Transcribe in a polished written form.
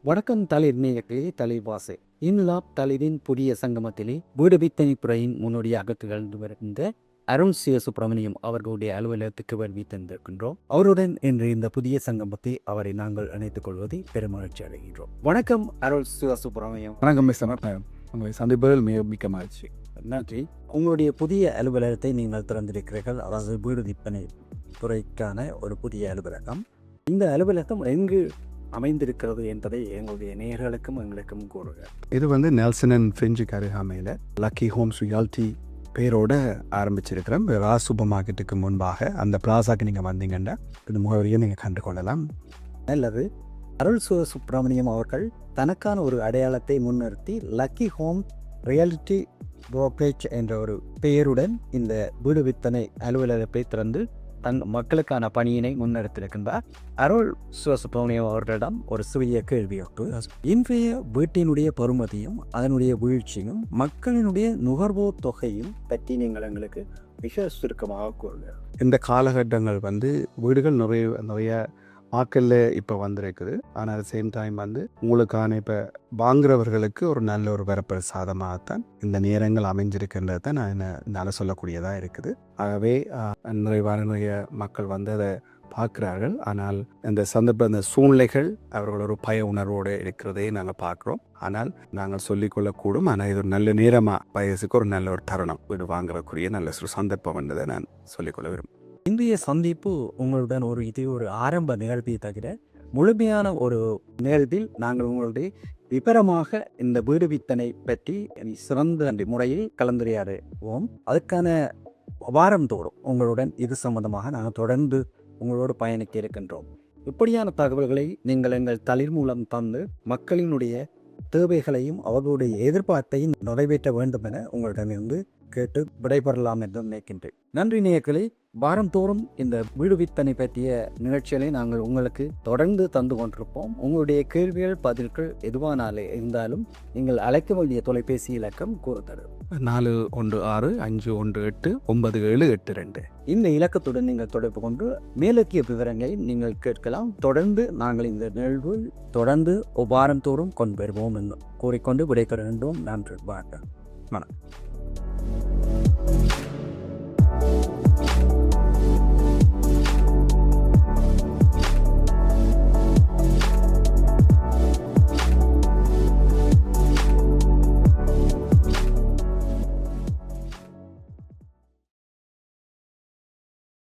வணக்கம் தளிர் நேயர்களே, தளிர்வாசை இன்லாப் தளிரின் புதிய சங்கமத்திலே வீடு வித்தனிப்புறையின் முன்னோடியாக திகழ்ந்து வருகின்ற அருண் சிவசுப்பிரமணியம் அவர்களுடைய அலுவலகத்துக்கு வருகை தந்திருக்கின்றோம். அவருடன் இன்று இந்த புதிய சங்கமத்தை அவரை நாங்கள் இணைத்துக் கொள்வதை பெருமகிழ்ச்சி அடைகின்றோம். வணக்கம் அருண் சிவசுப்பிரமணியம். வணக்கம் மிஸ்டர் உங்களை சந்திப்பதில் மிக மகிழ்ச்சி. நன்றி. உங்களுடைய புதிய அலுவலகத்தை நீங்கள் திறந்திருக்கிறீர்கள். அதாவது வீடு விற்பனை துறைக்கான ஒரு புதிய அலுவலகம். இந்த அலுவலகம் எங்கு அமைந்திருக்கிறது என்பதை எங்களுடைய நேயர்களுக்கும் எங்களுக்கும் கூறுங்க. இது நெல்சன் அண்ட் ஃப்ரிஞ்சுக்கு அருகாமையில் லக்கி ஹோம்ஸ் ரியாலிட்டி பேரோட ஆரம்பிச்சிருக்கிறோம். ராஜ் சூப்பர் மார்க்கெட்டுக்கு முன்பாக அந்த பிளாசாக்கு நீங்கள் வந்தீங்கன்னா இந்த முகவரியை நீங்கள் கண்டு கொள்ளலாம். நல்லது. அருள் சிவசுப்பிரமணியம் அவர்கள் தனக்கான ஒரு அடையாளத்தை முன்னிறுத்தி லக்கி ஹோம் ரியாலிட்டி புரோக்கரேஜ் என்ற ஒரு பெயருடன் இந்த வீடு விற்பனை அலுவலகத்தை திறந்து தன் மக்களுக்கான பணியினை முன்னெடுத்திருக்கின்றார். அருள் சிவசுப்பிரமணியம் அவர்களிடம் ஒரு சிறிய கேள்வியோட்டு, இன்றைய வீட்டினுடைய பெறுமதியும் அதனுடைய வீழ்ச்சியும் மக்களினுடைய நுகர்வோர் தொகையும் பற்றி நீங்கள் எங்களுக்கு மிக சுருக்கமாக கூறுங்க. இந்த காலகட்டங்கள் வீடுகள் நிறைய ஆக்களில் இப்போ வந்திருக்குது. ஆனால் அட் சேம் டைம் உங்களுக்கான இப்போ வாங்குறவர்களுக்கு ஒரு நல்ல ஒரு வரப்பிரசாதமாகத்தான் இந்த நேரங்கள் அமைஞ்சிருக்கின்றது தான் என்னால் சொல்லக்கூடியதாக இருக்குது. ஆகவே நிறைய மக்கள் அதை பார்க்குறார்கள். ஆனால் அந்த சூழ்நிலைகள் அவர்கள் ஒரு பய உணர்வோடு இருக்கிறதே நாங்கள் பார்க்குறோம். ஆனால் நாங்கள் சொல்லிக்கொள்ளக்கூடும். ஆனால் இது ஒரு நல்ல நேரமாக வயசுக்கு ஒரு நல்ல ஒரு தருணம் வீடு வாங்குறதுக்குரிய நல்ல ஒரு சந்தர்ப்பம் என்றதை நான் சொல்லிக்கொள்ள விரும்புகிறேன். இன்றைய சந்திப்பு உங்களுடன் ஒரு ஆரம்ப நிகழ்வை தவிர முழுமையான ஒரு நிகழ்வில் நாங்கள் உங்களுடைய விபரமாக இந்த வீடு விற்பனை பற்றி சிறந்த முறையில் கலந்துரையாடுவோம். அதுக்கான வாரந்தோறும் உங்களுடன் இது சம்பந்தமாக நாங்கள் தொடர்ந்து உங்களோடு பயணிக்க இருக்கின்றோம். இப்படியான தகவல்களை நீங்கள் எங்கள் தளிர் மூலம் தந்து மக்களினுடைய தேவைகளையும் அவர்களுடைய எதிர்பார்ப்பையும் நிறைவேற்ற வேண்டும் என உங்களிடமிருந்து கேட்டு விடைபெறலாம் என்று நினைக்கின்றேன். நன்றி நேயர்களே. வாரந்தோறும் இந்த வீடு விற்பனை பற்றிய நிகழ்ச்சிகளை நாங்கள் உங்களுக்கு தொடர்ந்து தந்து கொண்டிருப்போம். உங்களுடைய கேள்விகள் பதில்கள் எதுவானாலே இருந்தாலும் நீங்கள் அழைக்க வேண்டிய தொலைபேசி இலக்கம் கூறுதரும் 4165189782. இந்த இலக்கத்துடன் நீங்கள் தொடர்பு கொண்டு மேலக்கிய விவரங்களை நீங்கள் கேட்கலாம். தொடர்ந்து நாங்கள் இந்த நிகழ்வில் தொடர்ந்து வாரந்தோறும் கொண்டு வருவோம் என்று கூறிக்கொண்டு விடைபெற வேண்டும். நன்றி. வணக்கம்.